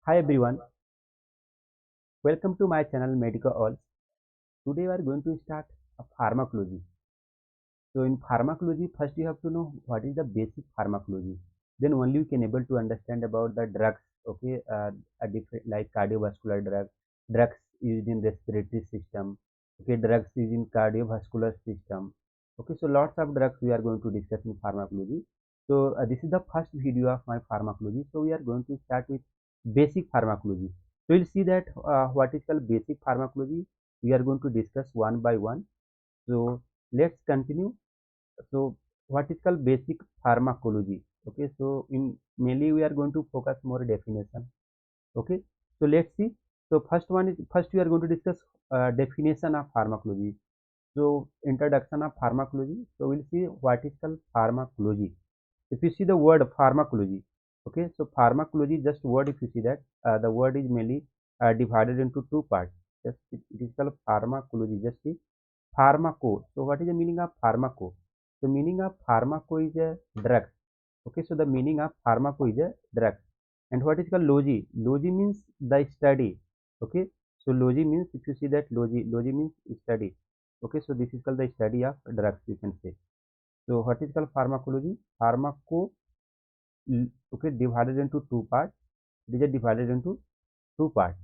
Hi everyone, welcome to my channel Medica Alls. Today we are going to start a pharmacology. So in pharmacology, first you have to know what is the basic pharmacology. Then only you can able to understand about the drugs. Okay, a different like cardiovascular drugs used in respiratory system. Okay, drugs used in cardiovascular system. Okay, so lots of drugs we are going to discuss in pharmacology. So this is the first video of my pharmacology. So we are going to start with basic pharmacology. So we'll see that what is called basic pharmacology. We are going to discuss one by one. So let's continue. So what is called basic pharmacology? Okay, so in mainly we are going to focus more definition. Okay, so let's see. So first we are going to discuss definition of pharmacology. So introduction of pharmacology. So we'll see what is called pharmacology. If you see the word pharmacology, okay, so pharmacology just word. If you see that the word is mainly divided into two parts. Just it is called pharmacology. Just see pharmaco. So what is the meaning of pharmaco? The meaning of pharmaco is a drug. Okay, so the meaning of pharmaco is a drug. And what is called logi? Logi means the study. Okay, so logi means, if you see that logi means study. Okay, so this is called the study of drugs, you can say. So what is called pharmacology? Pharmaco, okay, divided into two parts. It is divided into two parts.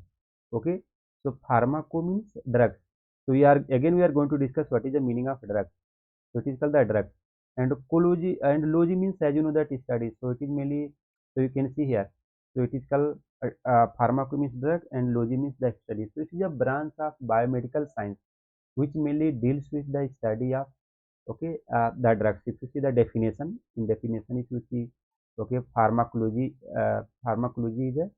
Okay, so pharmaco means drugs. So we are going to discuss what is the meaning of drug. So it is called the drug. And cology and logy means, as you know, that study. So it is mainly, so you can see here. So it is called pharmaco means drug and logy means the study. So it is a branch of biomedical science which mainly deals with the study of, okay, the drugs. If you see the definition, in definition, if you see, okay, pharmacology is a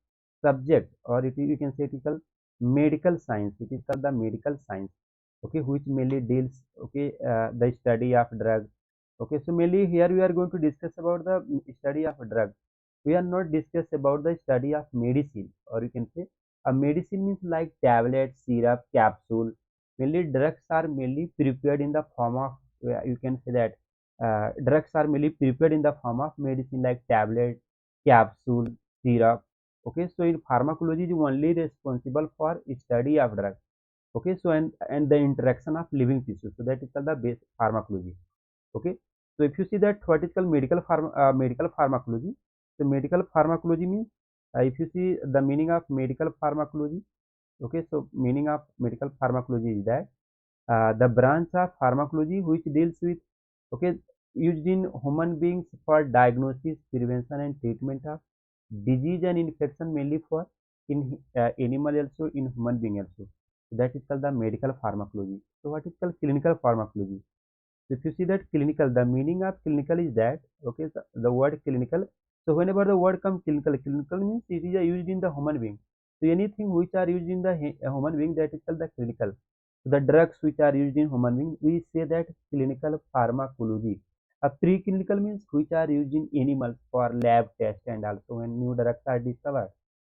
subject, or it is, you can say it is called medical science. It is called the medical science, okay, which mainly deals, okay, the study of drugs. Okay, so mainly here we are going to discuss about the study of drugs. We are not discuss about the study of medicine, or you can say a medicine means like tablet, syrup, capsule. Mainly drugs are mainly prepared in the form of, you can say that drugs are mainly prepared in the form of medicine like tablet, capsule, syrup. Okay, so in pharmacology is only responsible for study of drugs. Okay, so and the interaction of living tissue. So that is called the base pharmacology. Okay, so if you see that what is called medical pharmacology. So medical pharmacology means, if you see the meaning of medical pharmacology. Okay, so meaning of medical pharmacology is that the branch of pharmacology which deals with, okay, used in human beings for diagnosis, prevention and treatment of disease and infection, mainly for in animal also, in human being also. So that is called the medical pharmacology. So what is called clinical pharmacology? If you see that clinical, the meaning of clinical is that, okay, so the word clinical. So whenever the word comes clinical means it is used in the human being. So anything which are used in the human being, that is called the clinical. So the drugs which are used in human being, we say that clinical pharmacology. A preclinical means which are used in animals for lab test, and also when new drugs are discovered.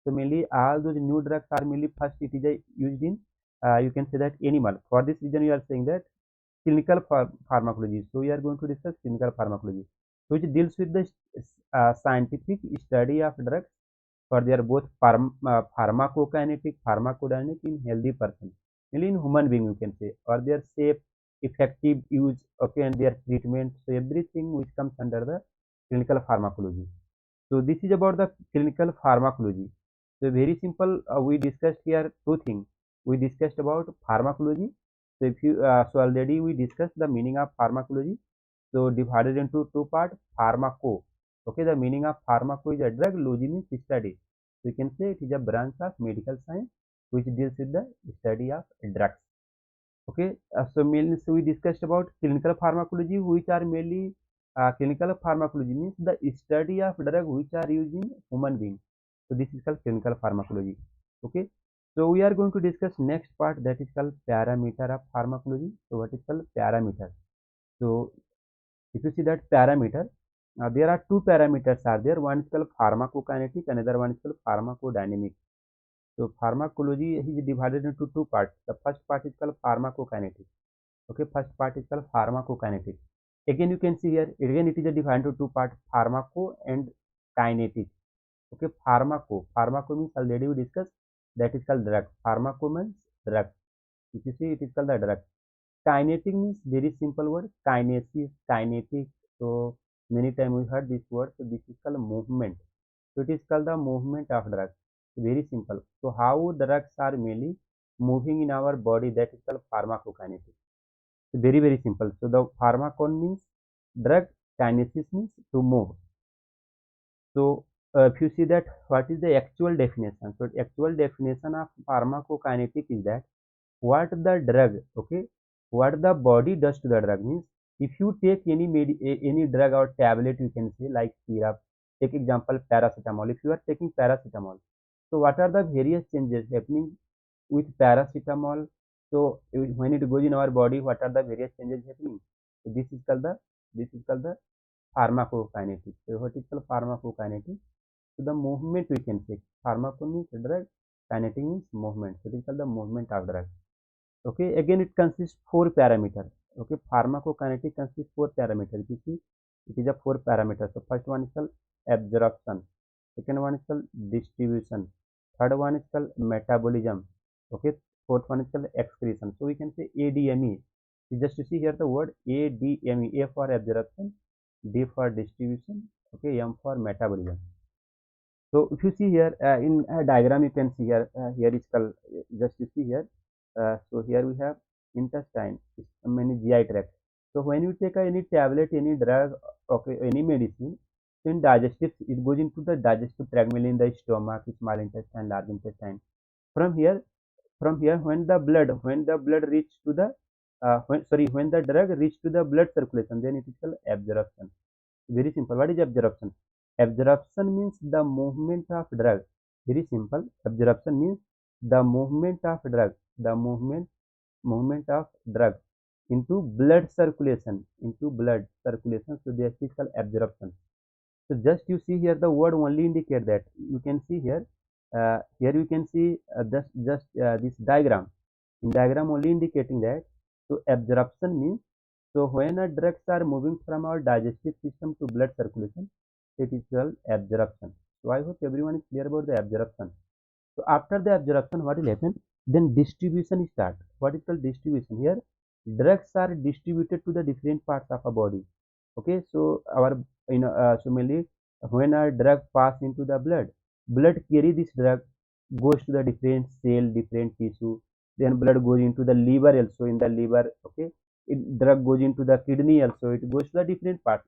So mainly all those new drugs are mainly first it is used in, you can say that animal. For this reason you are saying that clinical pharmacology. So we are going to discuss clinical pharmacology, which deals with the scientific study of drugs for their both pharmacokinetic, pharmacodynamic in healthy person, mainly in human being, you can say, or their safe, effective use, okay, and their treatment. So everything which comes under the clinical pharmacology. So this is about the clinical pharmacology. So very simple. We discussed here two things. We discussed about pharmacology. So if you so already we discussed the meaning of pharmacology. So divided into two parts. Pharmaco. Okay, the meaning of pharmaco is a drug. Logi means study. So you can say it is a branch of medical science which deals with the study of drugs. Okay, so mainly so we discussed about clinical pharmacology, which are mainly clinical pharmacology means the study of drug which are used in human being. So this is called clinical pharmacology. Okay, so we are going to discuss next part, that is called parameter of pharmacology. So what is called parameter? So if you see that parameter, there are two parameters are there. One is called pharmacokinetic, another one is called pharmacodynamic. So pharmacology is divided into two parts. The first part is called pharmacokinetic. Okay, first part is called pharmacokinetic. Again, you can see here, again it is divided into two parts, pharmaco and kinetic. Okay, pharmaco means already we discussed, that is called drug. Pharmaco means drug. If you see, it is called the drug. Kinetic means very simple word, kinesis, kinetic. So many times we heard this word. So this is called movement. So it is called the movement of drugs. Very simple. So how drugs are mainly moving in our body, that is called pharmacokinetic. So very simple. So the pharmacon means drug, kinesis means to move. So if you see that, what is the actual definition? So actual definition of pharmacokinetic is that what the drug, okay, what the body does to the drug means, if you take any drug or tablet, you can say like syrup. Take example paracetamol. If you are taking paracetamol, so what are the various changes happening with paracetamol? So when it goes in our body, what are the various changes happening? So this is called the pharmacokinetic. So what is called pharmacokinetic? So the movement we can say. Pharmaco means drug, kinetic means movement. So it is called the movement of drug. Okay, again it consists four parameter. Okay, pharmacokinetic consists four parameters. You see, it is a four parameters. So first one is called absorption. Second one is called distribution. Third one is called metabolism. Okay, fourth one is called excretion. So we can say ADME. You just to see here the word ADME. A for absorption, D for distribution. Okay, M for metabolism. So if you see here in a diagram, you can see here, here is called, just you see here. So here we have intestine, many GI tract. So when you take any tablet, any drug, okay, any medicine, so in digestive, it goes into the digestive tract, mainly in the stomach, small intestine, large intestine. From here, when the blood reach to the, when the drug reach to the blood circulation, then it is called absorption. Very simple. What is absorption? Absorption means the movement of drug. Very simple. Absorption means the movement of drug. The movement of drug into blood circulation. Into blood circulation. So this is called absorption. So just you see here the word only indicate that. You can see here. Here you can see just this diagram. In diagram only indicating that. So absorption means, so when a drugs are moving from our digestive system to blood circulation, it is called absorption. So I hope everyone is clear about the absorption. So after the absorption, what will happen? Then distribution start. What is called distribution? Here, drugs are distributed to the different parts of our body. Okay, so our so mainly when our drug pass into the blood carry this drug, goes to the different cell, different tissue. Then blood goes into the liver also. In the liver, okay, drug goes into the kidney also. It goes to the different parts.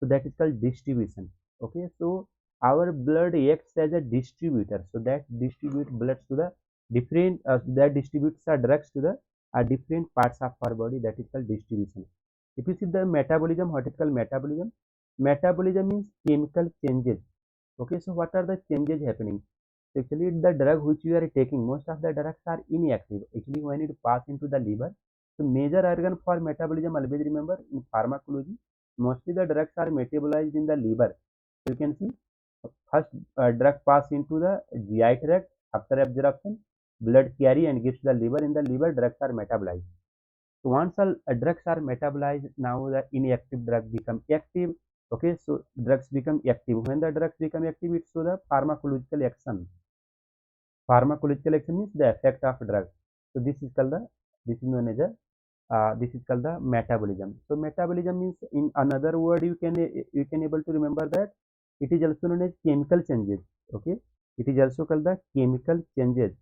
So that is called distribution. Okay, so our blood acts as a distributor, so that distribute blood to the different that distributes our drugs to the different parts of our body. That is called distribution. If you see the metabolism, what is called metabolism? Metabolism means chemical changes. Okay, so what are the changes happening? Actually the drug which you are taking, most of the drugs are inactive. Actually when it pass into the liver, so major organ for metabolism, always remember in pharmacology, mostly the drugs are metabolized in the liver. So you can see first drug pass into the GI tract. After absorption, blood carry and gives to the liver. In the liver, drugs are metabolized. So once all drugs are metabolized, now the inactive drug become active. Okay, so drugs become active. When the drugs become active, it's so the pharmacological action. Pharmacological action means the effect of drug. So this is known as a this is called the metabolism. So metabolism means, in another word, you can able to remember that it is also known as chemical changes. Okay, it is also called the chemical changes.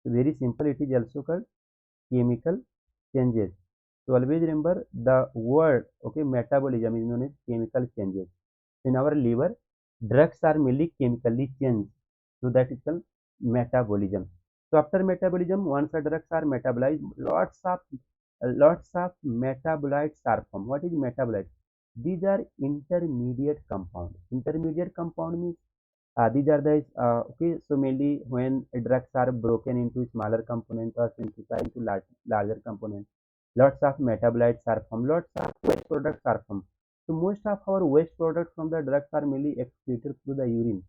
So very simple, it is also called chemical changes. So always remember the word, okay, metabolism is known as chemical changes. In our liver, drugs are mainly chemically changed. So that is called metabolism. So after metabolism, once the drugs are metabolized, lots of metabolites are formed. What is metabolite? These are intermediate compound. Intermediate compound means these are the okay. So mainly when drugs are broken into smaller components or synthesized into larger components, lots of metabolites are formed. Lots of waste products are formed. So most of our waste products from the drugs are mainly excreted through the urine.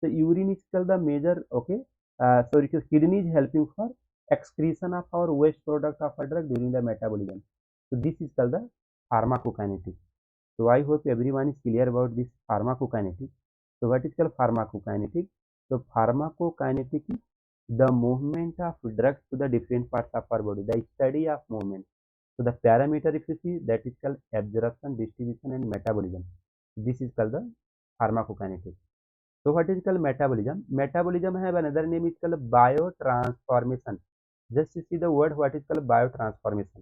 So urine is called the major, okay. So kidney is helping for excretion of our waste product of a drug during the metabolism. So this is called the pharmacokinetic. So I hope everyone is clear about this pharmacokinetic. So what is called pharmacokinetic? So pharmacokinetic is the movement of drugs to the different parts of our body, the study of movement. So the parameter, if you see, that is called absorption, distribution, and metabolism. This is called the pharmacokinetic. So what is called metabolism? Metabolism have another name, is called biotransformation. Just you see the word, what is called biotransformation.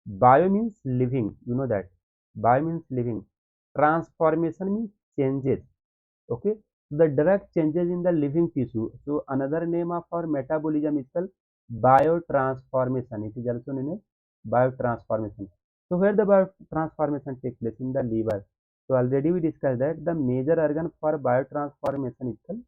Bio means living, you know that. Bio means living. Transformation means changes. Okay, the drug changes in the living tissue. So another name of our metabolism is called biotransformation. It is also known as biotransformation. So where the biotransformation takes place? In the liver. So already we discussed that the major organ for biotransformation is called,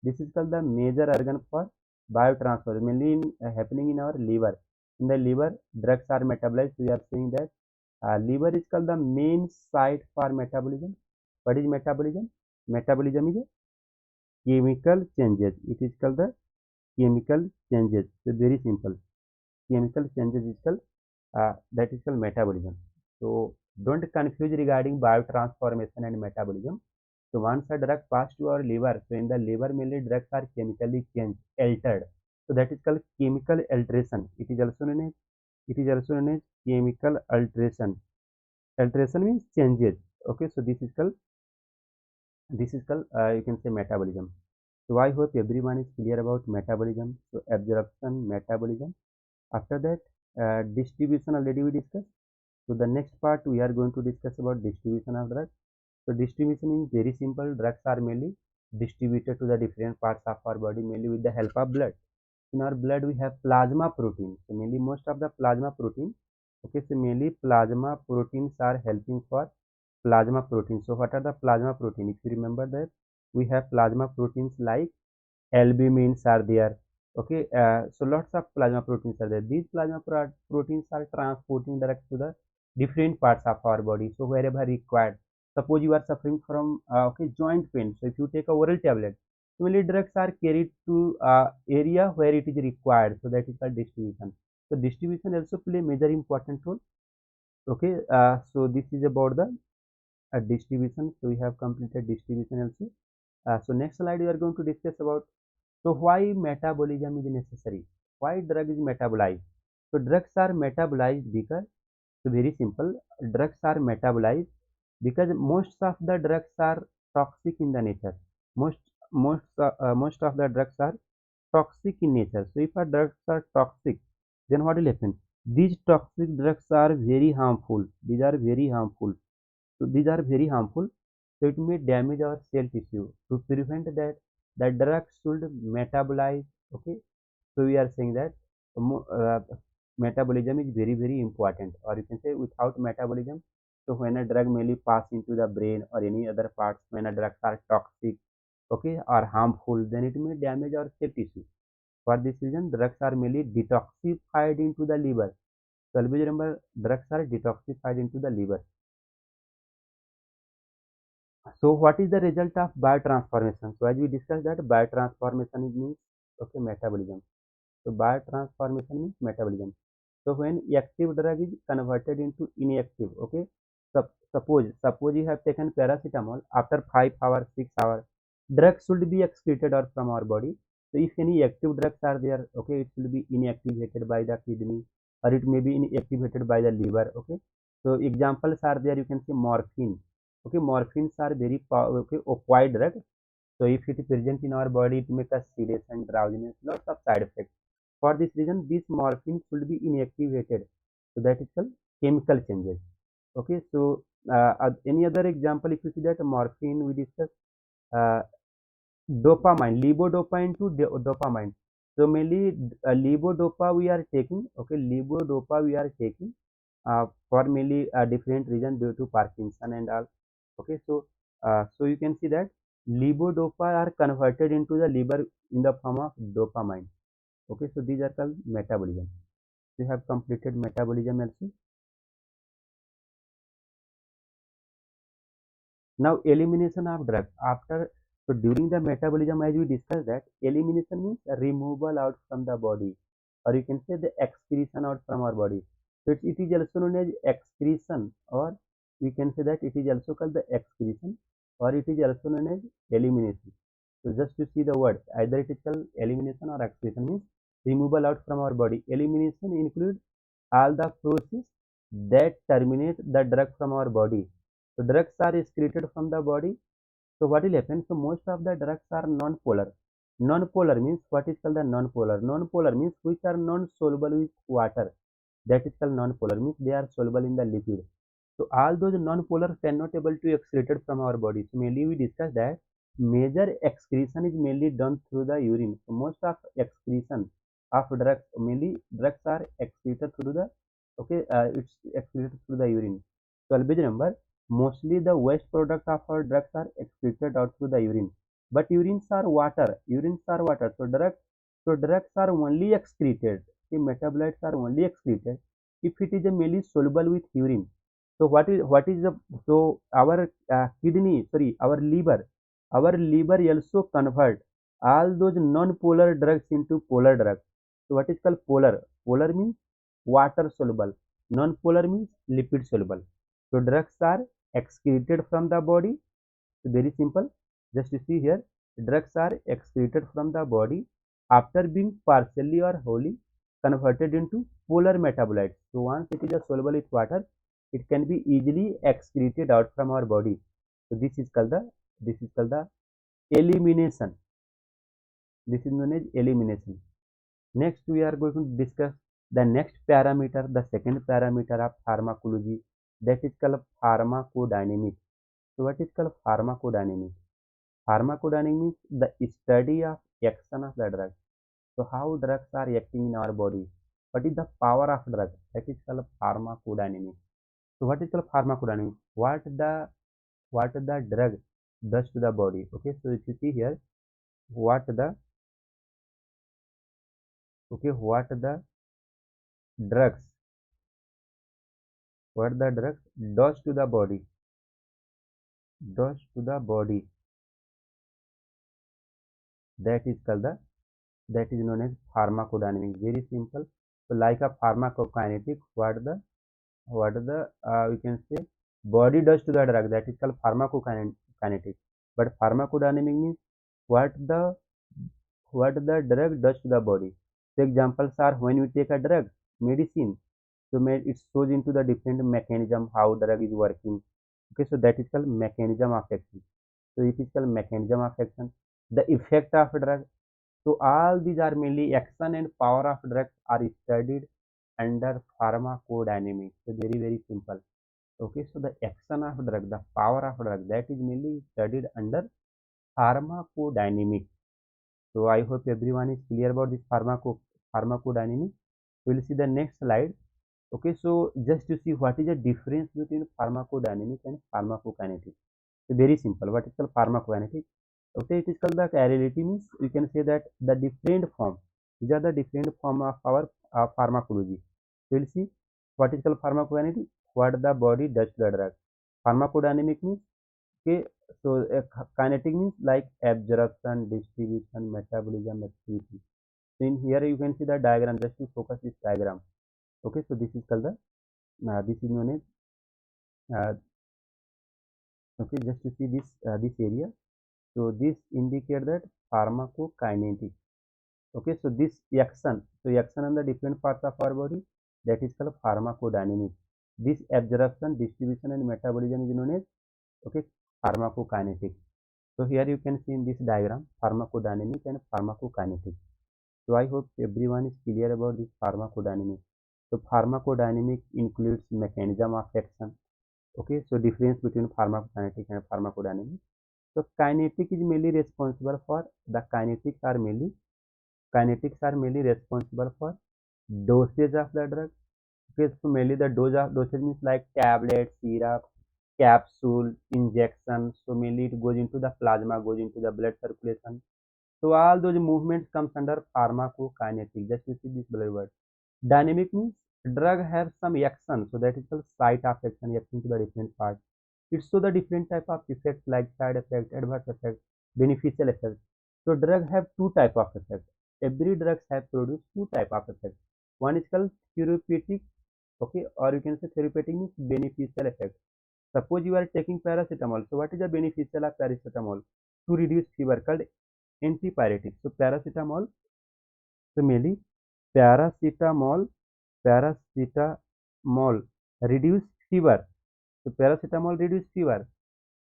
this is called the major organ for biotransformation, mainly happening in our liver. In the liver, drugs are metabolized. We are saying that liver is called the main site for metabolism. What is metabolism? Metabolism is a chemical changes. It is called the chemical changes. So very simple. Chemical changes is called that is called metabolism. So don't confuse regarding biotransformation and metabolism. So once a drug passes to our liver, so in the liver mainly drugs are chemically changed, altered. So that is called chemical alteration. It is also known as chemical alteration. Alteration means changes. Okay, so this is called you can say metabolism. So I hope everyone is clear about metabolism. So absorption, metabolism. After that, distribution already we discussed. So the next part we are going to discuss about distribution of drugs. So distribution is very simple. Drugs are mainly distributed to the different parts of our body, mainly with the help of blood. In our blood we have plasma protein. So mainly most of the plasma protein. Okay, so mainly plasma proteins are helping for plasma protein. So what are the plasma protein? If you remember that we have plasma proteins like albumins are there. Okay, so lots of plasma proteins are there. These plasma proteins are transporting drugs to the different parts of our body. So wherever required, suppose you are suffering from okay joint pain. So if you take a oral tablet, similarly drugs are carried to area where it is required. So that is called distribution. So distribution also play major important role. Okay, so this is about the distribution. So we have completed distribution also. So next slide we are going to discuss about, so why metabolism is necessary? Why drug is metabolized? So drugs are metabolized because, so very simple, drugs are metabolized because most of the drugs are toxic in the nature. Most most of the drugs are toxic in nature. So if our drugs are toxic, then what will happen? These toxic drugs are very harmful. These are very harmful. So these are very harmful. So it may damage our cell tissue. To prevent that, the drug should metabolize. Okay, so we are saying that metabolism is very important, or you can say without metabolism. So when a drug mainly pass into the brain or any other parts, when a drugs are toxic, okay, or harmful, then it may damage our cell tissue. For this reason, drugs are mainly detoxified into the liver. So always remember, drugs are detoxified into the liver. So what is the result of biotransformation? So as we discussed that biotransformation means okay metabolism. So biotransformation means metabolism. So when active drug is converted into inactive, okay. Suppose you have taken paracetamol after 5 hours, 6 hours, drug should be excreted out from our body. So if any active drugs are there, okay, it will be inactivated by the kidney or it may be inactivated by the liver. Okay. So examples are there. You can say morphine. Okay, morphines are very okay opioid drug. So if it is present in our body, it makes us sedation, drowsiness, lots of side effects. For this reason, this morphine should be inactivated. So that is called chemical changes. Okay, so any other example, if you see that morphine, we discuss uh, dopamine, levodopa to dopamine. So mainly levodopa we are taking. Okay, levodopa we are taking for mainly different reason due to Parkinson and all. Okay, so you can see that levodopa are converted into the liver in the form of dopamine. Okay, so these are called metabolism. We have completed metabolism also. Now elimination of drug after, so during the metabolism, as we discussed that elimination means removal out from the body, or you can say the excretion out from our body. So it is also known as excretion, or we can say that it is also called the excretion. or it is also known as elimination. So just to see the words, either it is called elimination or excretion, means removal out from our body. Elimination includes all the process that terminate the drug from our body. So drugs are excreted from the body. So what will happen? So most of the drugs are non-polar. Non-polar means what is called the non-polar. Non-polar means which are non-soluble with water. That is called non-polar, means they are soluble in the liquid. So all those non-polar cannot able to excreted from our body. So mainly we discussed that major excretion is mainly done through the urine. So most of excretion of drugs, mainly drugs are excreted through the, it's excreted through the urine. So always remember, mostly the waste product of our drugs are excreted out through the urine. But urines are water. Urines are water. So drugs are only excreted. The metabolites are only excreted if it is a mainly soluble with urine. So what is the, so our our liver also convert all those non-polar drugs into polar drugs. So what is called polar? Polar means water soluble. Non-polar means lipid soluble. So drugs are excreted from the body. So very simple. Just to see here, drugs are excreted from the body after being partially or wholly converted into polar metabolites. So once it is a soluble with water, it can be easily excreted out from our body. So this is called the elimination. This is known as elimination. Next, we are going to discuss the next parameter, the second parameter of pharmacology, that is called pharmacodynamics. So what is called pharmacodynamics? Pharmacodynamics means the study of action of the drug. So how drugs are acting in our body? What is the power of drug? That is called pharmacodynamics. So what is called pharmacodynamics? What the drug does to the body. Okay, so if you see here, what the what the drugs what the drugs does to the body, that is called the, that is known as pharmacodynamics. Very simple. So like a pharmacokinetic, what the we can say body does to the drug, that is called pharmacokinetic. But pharmacodynamic means what the what the drug does to the body. So examples are when you take a drug, medicine, so it shows into the different mechanism how drug is working. Okay, so that is called mechanism of action. So it is called mechanism of action. The effect of drug. So all these are mainly action and power of drugs are studied under pharmacodynamics. So very very simple. Okay, so the action of drug, the power of drug, that is mainly studied under pharmacodynamics. So I hope everyone is clear about this pharmacodynamics. We will see the next slide. Okay, so just to see what is the difference between pharmacodynamics and pharmacokinetics. So very simple. What is called pharmacokinetics? Okay, it is called the chirality, means you can say that the different form. These are the different form of our pharmacology. So we'll see what is called pharmacokinetics. What the body does to the drug. Pharmacodynamic means, okay, so kinetic means like absorption, distribution, metabolism, activity. So in here you can see the diagram. Just to focus this diagram. Okay, so this is called the this is known as okay, just to see this area. So this indicate that pharmacokinetic. Okay, so this action, so action on the different parts of our body, that is called pharmacodynamics. This absorption, distribution, and metabolism is known as, okay, pharmacokinetic. So here you can see in this diagram pharmacodynamic and pharmacokinetic. So I hope everyone is clear about this pharmacodynamic. So pharmacodynamic includes mechanism of action. Okay, so difference between pharmacokinetic and pharmacodynamic. So kinetic is mainly responsible for the kinetics are mainly responsible for dosage of the drug. Okay, so mainly the dosage means like tablet, syrup, capsule, injection. So mainly it goes into the plasma, goes into the blood circulation. So all those movements comes under pharmacokinetic. Just you see this blood word. Dynamic means drug have some action, so that is called site of action, action to the different part. It shows the different type of effects like side effect, adverse effect, beneficial effect. So drug have two type of effect. Every drugs have produced two type of effect. One is called therapeutic, okay, or you can say therapeutic means beneficial effect. Suppose you are taking paracetamol. So what is the beneficial of paracetamol? To reduce fever, called antipyretic. So paracetamol, so mainly paracetamol reduce fever. So paracetamol reduce fever.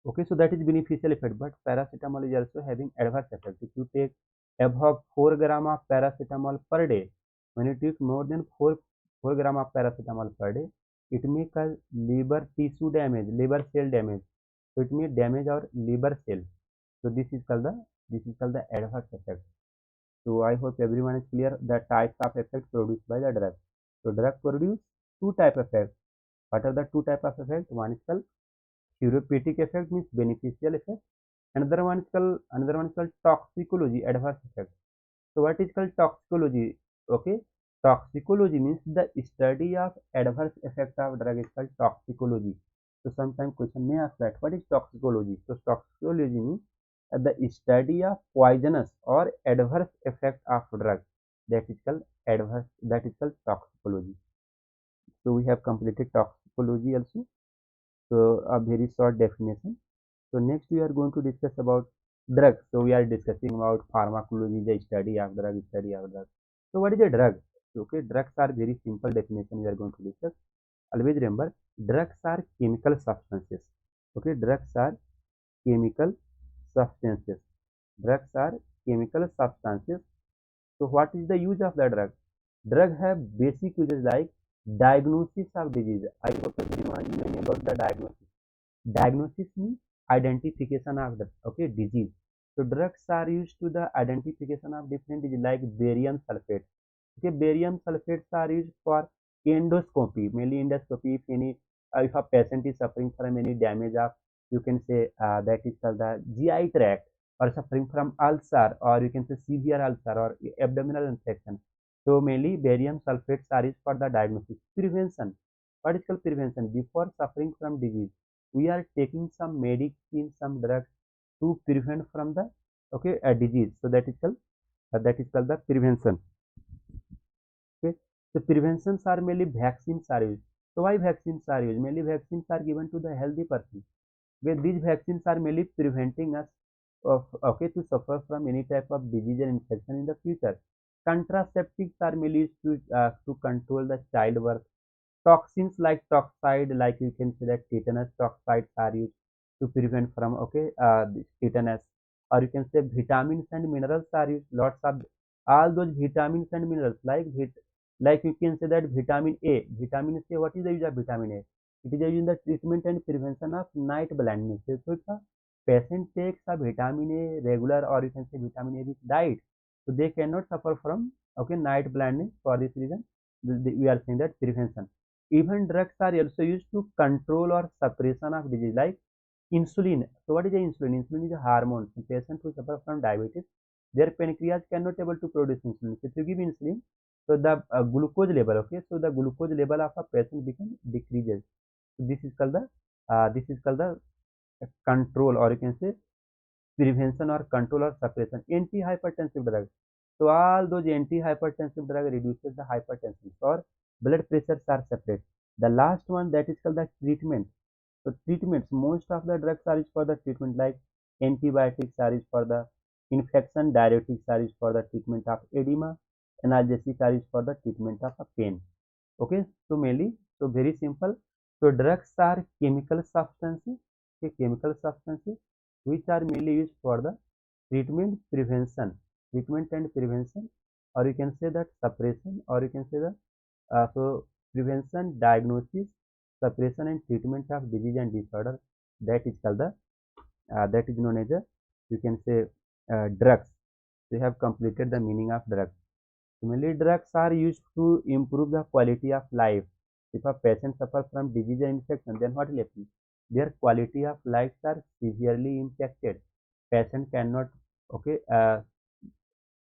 Okay, so that is beneficial effect, but paracetamol is also having adverse effect. If you take above 4 gram of paracetamol per day, when you take more than 4 gram of paracetamol per day, it may cause liver tissue damage, liver cell damage. So it may damage our liver cell. So this is called the adverse effect. So I hope everyone is clear the types of effect produced by the drug. So drug produce two type of effect. What are the two type of effect? One is called therapeutic effect, means beneficial effect. Another one is called toxicology, adverse effect. So what is called toxicology? Okay, toxicology means the study of adverse effect of drug is called toxicology. So sometimes question may ask that what is toxicology? So toxicology means the study of poisonous or adverse effect of drug. That is called toxicology. So we have completed toxicology also. So a very short definition. So next we are going to discuss about drugs. So we are discussing about pharmacology, the study of drug, study of drug. So what is a drug? Okay, drugs are very simple definition we are going to discuss. Always remember, drugs are chemical substances. Okay, drugs are chemical substances. Drugs are chemical substances. So what is the use of the drug? Drug have basic uses like diagnosis of disease. I hope everyone knows about the diagnosis. Diagnosis means identification of the disease. So drugs are used to the identification of different disease like barium sulfate. Okay, barium sulfates are used for endoscopy, mainly endoscopy. If a patient is suffering from any damage of, you can say that is called the GI tract, or suffering from ulcer, or you can say severe ulcer or abdominal infection. So mainly barium sulfates are used for the diagnosis. Prevention. What is called prevention? Before suffering from disease, we are taking some medicine, some drugs to prevent from the a disease. So that is called the prevention. Okay, so preventions are mainly vaccines are used. So why vaccines are used? Mainly vaccines are given to the healthy person. Where these vaccines are mainly preventing us of to suffer from any type of disease and infection in the future. Contraceptives are mainly used to control the childbirth. Toxins like toxide, like you can say that tetanus toxides are used to prevent from this tetanus, or you can say vitamins and minerals are used. Lots of all those vitamins and minerals like you can say that vitamin A. Vitamin A, what is the use of vitamin A? It is used in the treatment and prevention of night blindness. So if a patient takes a vitamin A regular, or you can say vitamin A with diet, so they cannot suffer from night blindness. For this reason, we are saying that prevention. Even drugs are also used to control or suppression of disease like insulin. So what is the insulin? Insulin is a hormone. In patients who suffer from diabetes, their pancreas cannot able to produce insulin. So if you give insulin, so the glucose level, so the glucose level of a patient become decreases. So this is called the control, or you can say prevention or control or suppression. Antihypertensive drugs. So all those antihypertensive drugs reduces the hypertension, or blood pressures are separate. The last one, that is called the treatment. So treatments, most of the drugs are used for the treatment, like antibiotics are used for the infection, diuretics are used for the treatment of edema, analgesics are used for the treatment of a pain. Okay, so mainly, so very simple. So drugs are chemical substances, which are mainly used for the treatment and prevention, or you can say that suppression, or you can say that prevention, diagnosis, suppression, and treatment of disease and disorder. That is known as a, you can say, drugs. We have completed the meaning of drugs. Similarly, drugs are used to improve the quality of life. If a patient suffers from disease and infection, then what will happen? Their quality of lives are severely impacted. Patient okay, uh,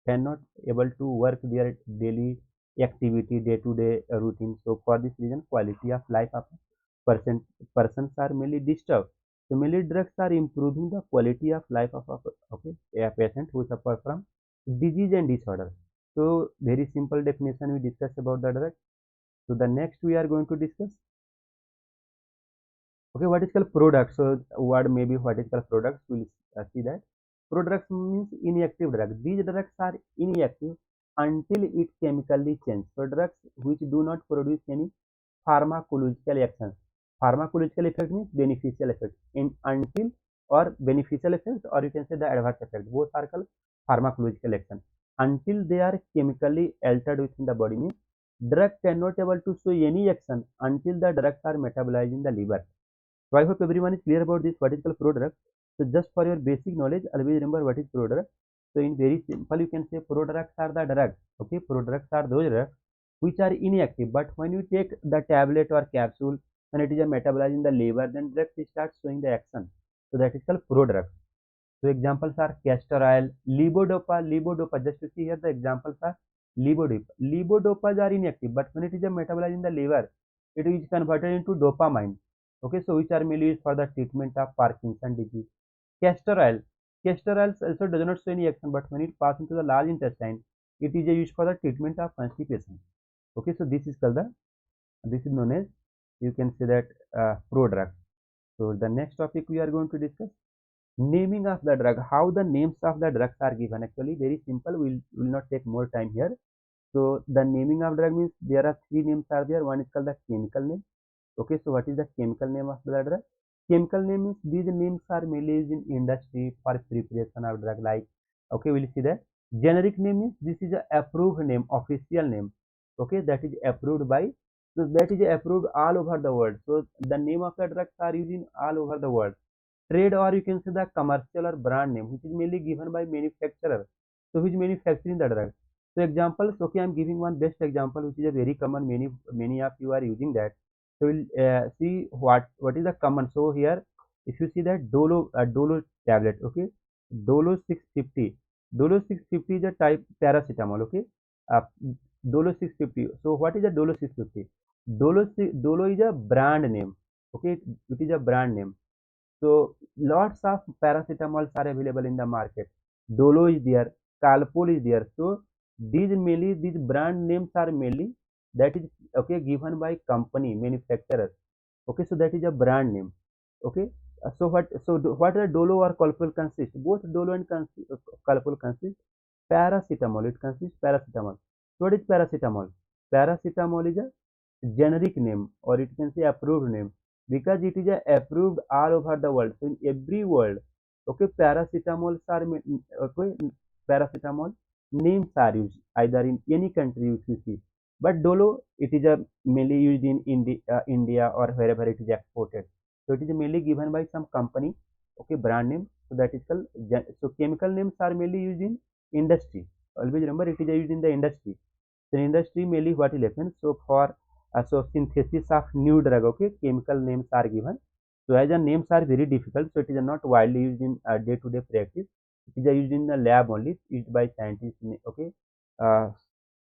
cannot able to work their daily activity, day-to-day routine. So for this reason, quality of life of person persons are mainly disturbed. So mainly drugs are improving the quality of life of a patient who suffer from disease and disorder. So very simple definition we discussed about the drug. So the next we are going to discuss Okay, what is called product? So word maybe what is called products, we'll see that products means inactive drug. These drugs are inactive until it chemically change. So drugs which do not produce any pharmacological action. Pharmacological effect means beneficial effect in until, or beneficial effect, or you can say the adverse effect, both are called pharmacological action. Until they are chemically altered within the body means drug cannot able to show any action until the drugs are metabolized in the liver. So I hope everyone is clear about this what is called product. So just for your basic knowledge, always remember what is product. So in very simple, you can say products are the drugs. Okay, products are those drugs which are inactive. But when you take the tablet or capsule, when it is metabolized in the liver, then drugs starts showing the action. So that is called product. So examples are castor oil, levodopa, levodopa. Just to see here, the examples are levodopa. Levodopas are inactive, but when it is metabolized in the liver, it is converted into dopamine. Okay, so which are mainly used for the treatment of Parkinson disease. Castor oil. Castor oil also does not show any action, but when it passes into the large intestine, it is used for the treatment of constipation. Okay, so this is known as, you can say that, prodrug. So the next topic we are going to discuss, naming of the drug. How the names of the drugs are given. Actually, very simple. Will not take more time here. So the naming of drug means there are three names are there. One is called the chemical name. Okay, so what is the chemical name of the drug? Chemical name means these names are mainly used in industry for preparation of drug. Like, okay, we'll see that. Generic name means this is a approved name, official name. Okay, that is approved by. So that is approved all over the world. So the name of the drugs are used in all over the world. Trade, or you can say the commercial or brand name, which is mainly given by manufacturer. So which manufacturing the drug. So examples, okay, I'm giving one best example, which is a very common. Many of you are using that. So we'll see what is the common. So here, if you see that Dolo tablet, okay, Dolo 650. Dolo 650 is a type paracetamol, okay. Uh, Dolo 650. So what is a Dolo 650? Dolo is a brand name, okay. It is a brand name. So lots of paracetamols are available in the market. Dolo is there, Calpol is there. So these brand names are mainly, that is, okay, given by company manufacturer. Okay, so that is a brand name. Okay, what are Dolo or Calpol consist? Both Dolo and Calpol consist paracetamol. It consists paracetamol. So what is paracetamol? Paracetamol is a generic name, or it can say approved name, because it is approved all over the world. So in every world, okay, okay, paracetamol names are used either in any country if you see. But Dolo, it is mainly used in India or wherever it is exported. So it is mainly given by some company, okay, brand name. So that is called. So chemical names are mainly used in industry. Always remember, it is used in the industry. So in industry mainly what will happen? So for so synthesis of new drug, okay, chemical names are given. So as the names are very difficult, so it is not widely used in day-to-day practice. It is used in the lab only, used by scientists, okay, uh,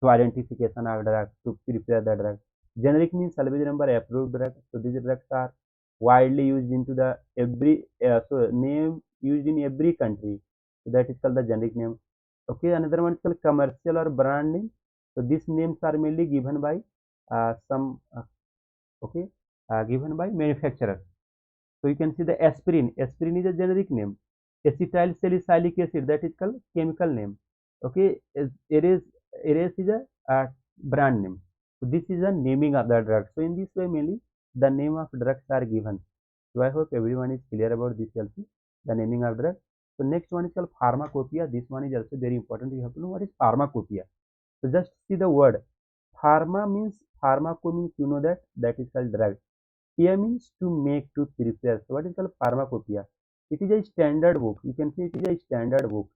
to identification of drug, to prepare the drug. Generic means always remember approved drug. So these drugs are widely used into the every so name used in every country. So that is called the generic name. Okay, another one is called commercial or brand name. So these names are mainly given by some okay, given by manufacturer. So you can see the aspirin. Aspirin is a generic name. Acetyl salicylic acid, that is called chemical name. Okay, Eres is a brand name. So this is a naming of the drug. So in this way mainly the name of drugs are given. So I hope everyone is clear about this also, the naming of drug. So next one is called pharmacopoeia. This one is also very important. You have to know what is pharmacopoeia. So just see the word. Pharmaco means, you know, that is called drug. Here means to make, to prepare. So what is called pharmacopoeia? It is a standard book. You can see it is a standard book.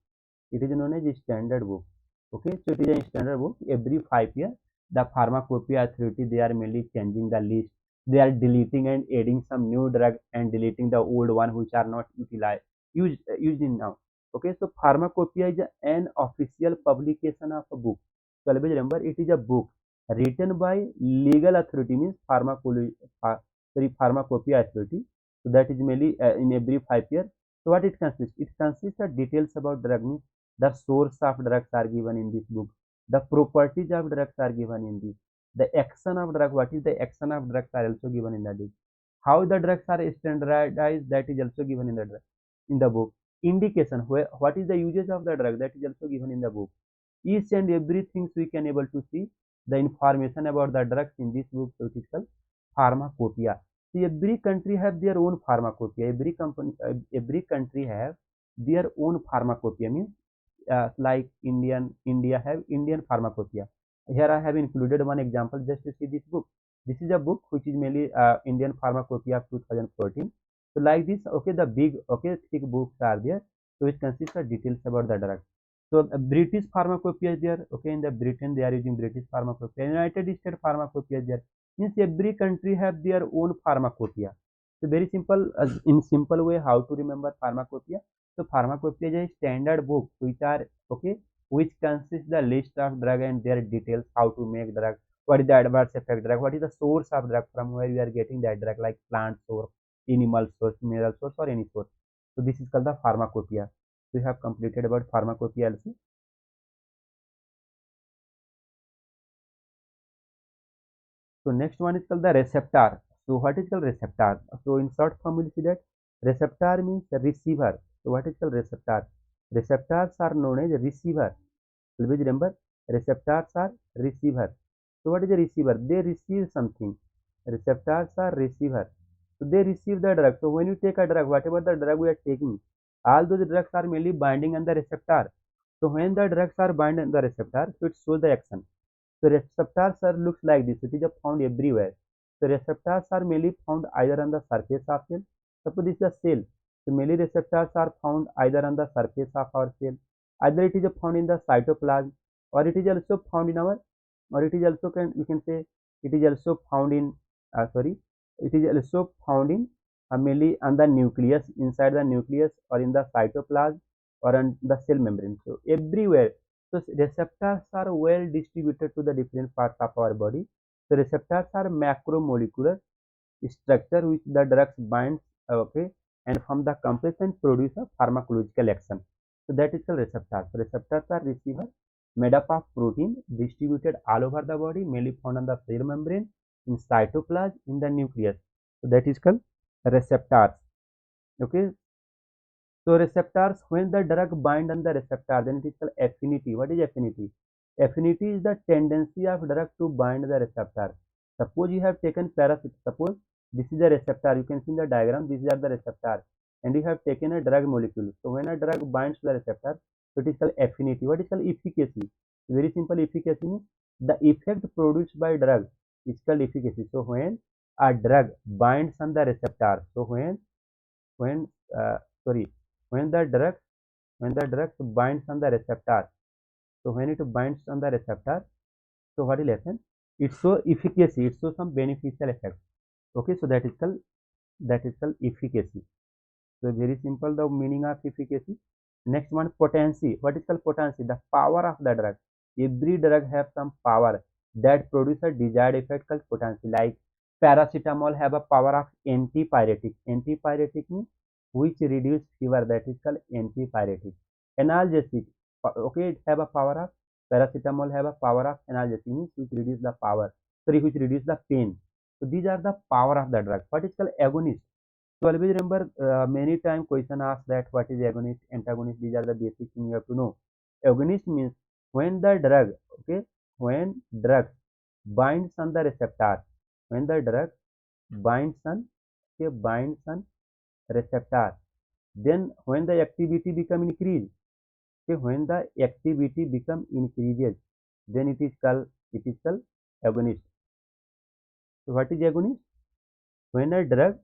It is known as a standard book. Okay, so it is a standard book. Every 5 years, the pharmacopoeia authority, they are mainly changing the list. They are deleting and adding some new drug and deleting the old one which are not utilized used in now. Okay, so pharmacopoeia is an official publication of a book. So always remember, it is a book written by legal authority, means pharmacopoeia authority. So that is mainly in every 5 years. So what it consists? It consists of details about drug, means the source of drugs are given in this book. The properties of drugs are given in this. The action of drug, what is the action of drugs are also given in the book. How the drugs are standardized, that is also given in the drug, in the book. Indication, where what is the usage of the drug, that is also given in the book. Each and everything we can able to see the information about the drugs in this book, so it is called pharmacopoeia. See, every country have their own pharmacopoeia. Every country have their own pharmacopoeia. Means like India have Indian pharmacopoeia. Here I have included one example just to see this book. This is a book which is mainly Indian pharmacopoeia of 2014. So like this, okay, the big, okay, thick books are there, so it consists of details about the drug. So British pharmacopoeia is there, okay, in the Britain they are using British pharmacopoeia. United States pharmacopoeia is there. Means every country have their own pharmacopoeia. So very simple, in simple way, how to remember pharmacopoeia. So pharmacopoeia is a standard book which are, okay, which consists the list of drug and their details, how to make drug, what is the adverse effect drug, what is the source of drug, from where we are getting that drug, like plant source, animal source, mineral source, or any source. So this is called the pharmacopoeia. We have completed about pharmacopoeia also. So next one is called the receptor. So what is called receptor? So in short form we'll see that receptor means receiver. So what is called receptor? Receptors are known as receiver. Always remember, receptors are receiver. So what is a receiver? They receive something. Receptors are receiver. So they receive the drug. So when you take a drug, whatever the drug we are taking, all those drugs are mainly binding on the receptor. So when the drugs are bind on the receptor, so it shows the action. So receptors are looks like this. It is found everywhere. So receptors are mainly found either on the surface of cell. Suppose this is a cell. So mainly receptors are found either on the surface of our cell, either it is found in the cytoplasm, or it is also found in our, or it is also we can say it is also found in it is also found in mainly on the nucleus, inside the nucleus, or in the cytoplasm, or on the cell membrane. So everywhere. So receptors are well distributed to the different parts of our body. So receptors are macromolecular structure which the drugs binds, okay, and from the compression produce a pharmacological action. So that is called receptors. So receptors are receiver made up of protein distributed all over the body, mainly found on the cell membrane, in cytoplasm, in the nucleus. So that is called receptors. Okay. So receptors, when the drug bind on the receptor, then it is called affinity. What is affinity? Affinity is the tendency of drug to bind the receptor. Suppose you have taken paracetamol. Suppose this is the receptor. You can see in the diagram. These are the receptor, and you have taken a drug molecule. So when a drug binds to the receptor, so it is called affinity. What is called efficacy? Very simple. Efficacy means the effect produced by drug is called efficacy. So when a drug binds on the receptor, so when sorry when the drug binds on the receptor, so when it binds on the receptor, so what will happen? It shows efficacy, it shows some beneficial effect. Okay, so that is called efficacy. So very simple, the meaning of efficacy. Next one, potency. What is called potency? The power of the drug. Every drug have some power that produce a desired effect called potency. Like paracetamol have a power of antipyretic. Antipyretic means which reduce fever. That is called antipyretic. Analgesic. Okay, it have a power of, paracetamol have a power of analgesic means which reduce the power. Sorry, which reduce the pain. So these are the power of the drug. What is called agonist? So always remember, many time question asks that what is agonist, antagonist. These are the basic things you have to know. Agonist means when the drug, okay, when drug binds on the receptor, when the drug binds on, okay, binds on receptor, then when the activity become increased, okay, when the activity become increases, then it is called agonist. So what is agonist? When a drug,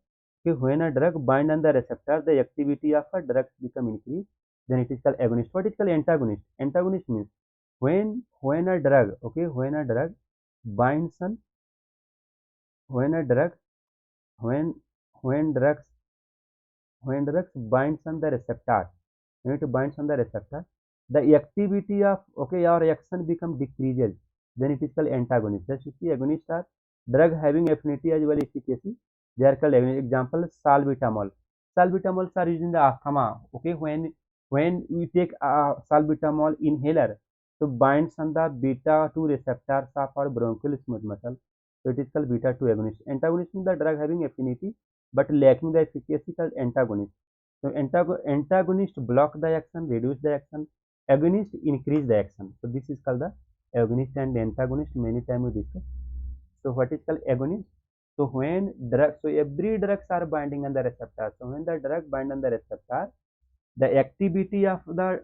okay, when a drug bind on the receptor, the activity of a drug become increased, then it is called agonist. What is called antagonist? Antagonist means when a drug, okay, binds on, when a drug, when when drugs when drugs binds on the receptor, when it binds on the receptor, the activity of, okay, or action become decreases, then it is called antagonist. Just you see, agonists are drug having affinity as well as efficacy. They are called agonist. Example, salbutamol. Salbutamols are used in the asthma. Okay, when we take salbutamol inhaler, so binds on the beta 2 receptors of our bronchial smooth muscle. So it is called beta 2 agonist. Antagonist means the drug having affinity but lacking the efficacy called antagonist. So antagonist block the action, reduce the action. Agonist increase the action. So this is called the agonist and antagonist. Many times we discuss. So what is called agonist? So when drugs, so every drugs are binding on the receptor. So when the drug bind on the receptor, the activity of the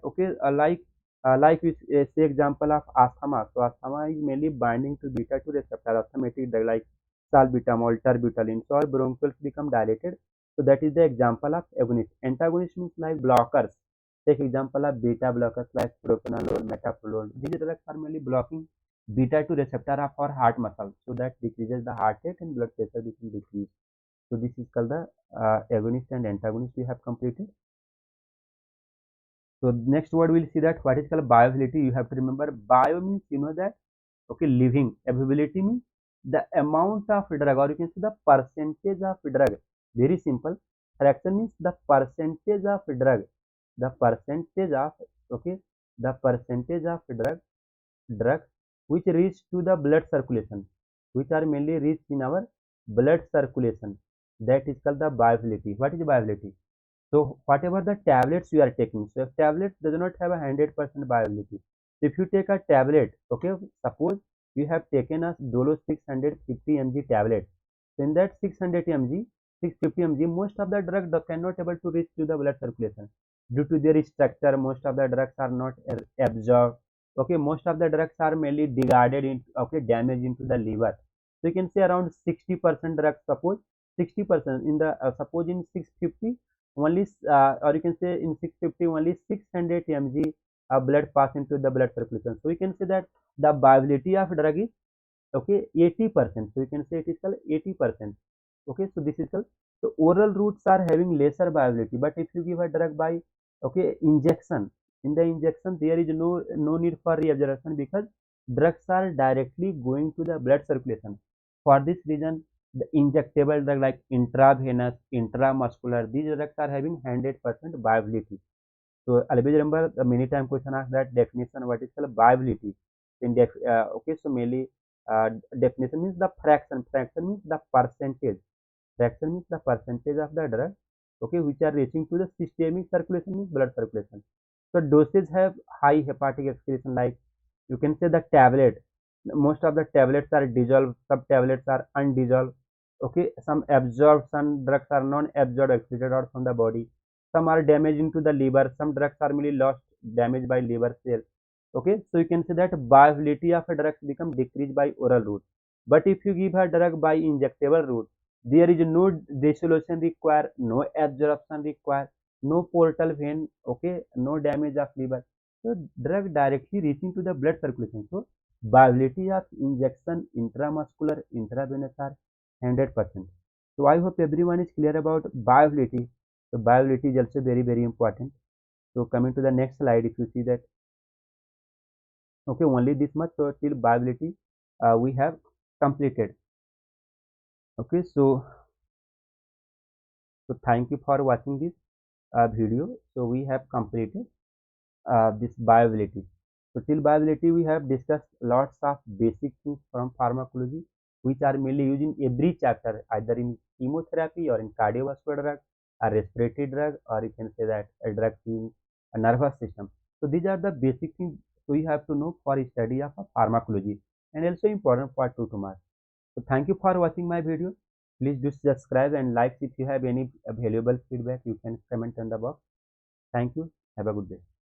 like we say example of asthma. So asthma is mainly binding to beta 2 receptor, asthmatic drug like salbutamol, terbutaline. So our bronchioles become dilated. So that is the example of agonist. Antagonist means like blockers. Take example of beta blockers like propranolol, metoprolol. These drugs are mainly blocking beta 2 receptor of our heart muscle. So that decreases the heart rate and blood pressure become decreased. So this is called the agonist and antagonist we have completed. So next word we'll see that what is called bioavailability. You have to remember bio means you know that okay living. Availability means the amount of drug or you can say the percentage of drug. Very simple. Fraction means the percentage of drug. The percentage of okay the percentage of drugs which reach to the blood circulation, which are mainly reached in our blood circulation. That is called the bioavailability. What is bioavailability? So whatever the tablets you are taking, so if tablet does not have a 100% bioavailability. So if you take a tablet, okay, suppose you have taken a Dolo 650 mg tablet. So in that 600 mg, 650 mg, most of the drug cannot able to reach to the blood circulation due to their structure. Most of the drugs are not absorbed. Okay, most of the drugs are mainly degraded in okay damage into the liver. So you can say around 60% drugs. Suppose 60% in the suppose in 650 only or you can say in 650 only 600 mg blood pass into the blood circulation. So you can say that the viability of drug is okay 80%. So you can say it is called 80%. Okay, so this is called, so oral routes are having lesser viability, but if you give a drug by okay injection, in the injection there is no need for reabsorption because drugs are directly going to the blood circulation. For this reason the injectable drug like intravenous, intramuscular, these drugs are having 100% viability. So always remember the many time question asked that definition what is called viability. Okay, so mainly definition means the fraction. Fraction means the percentage. Fraction means the percentage of the drug. Okay, which are reaching to the systemic circulation means blood circulation. So doses have high hepatic excretion like you can say the tablet. Most of the tablets are dissolved. Some tablets are undissolved. Okay, some absorbed. Some drugs are non-absorbed, excreted out from the body. Some are damaged into the liver. Some drugs are merely lost, damaged by liver cells. Okay, so you can say that viability of a drug become decreased by oral route. But if you give a drug by injectable route, there is no dissolution required, no absorption required, no portal vein, okay, no damage of liver. So drug directly reaching to the blood circulation. So viability of injection, intramuscular, intravenous are 100%. So I hope everyone is clear about viability. So viability is also very important. So coming to the next slide, if you see that okay only this much, so till viability we have completed. Okay, so thank you for watching this video. So we have completed this viability. So till viability we have discussed lots of basic things from pharmacology which are mainly used in every chapter, either in chemotherapy or in cardiovascular drug, a respiratory drug, or you can say that a drug in a nervous system. So these are the basic things so you have to know for study of pharmacology and also important for 2 marks. So thank you for watching my video. Please do subscribe and like. If you have any valuable feedback, you can comment on the box. Thank you. Have a good day.